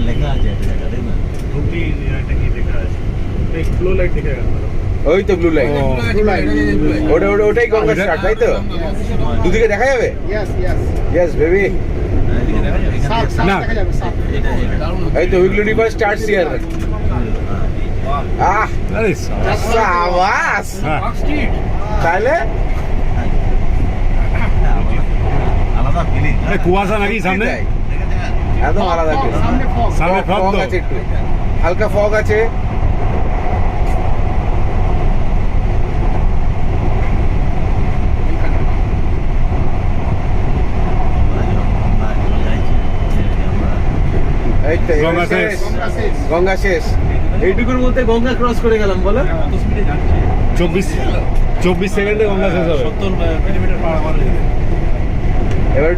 লেখা আছে একটা জায়গা, দেখ না হুগলি একটা কি লেখা আছে, ফ্লো লাইট দেখে গেল। ওই তো ব্লু লাইট, ওটাই গঙ্গা স্টার্ট, তাই তো? দুদিকে দেখা যাবে? Yes baby. এখানে না এটা এই তো উইগলি রিভার স্টার্টস হিয়ার। আহ আরে সাবাস। তাহলে আলাদা ফিলিং। কুয়াশা নাকি সামনে? একদম আলাদা feel। সামনে ফগ ফগ তো। আছে, একটু হালকা ফগ আছে। এই তো গঙ্গা শেষ। গঙ্গা শেষ। এইটুকুর মধ্যে গঙ্গা ক্রস করে গেলাম বলো। 24 সেকেন্ডে গঙ্গা শেষ হবে। 70 কিলোমিটার পার আওয়ার।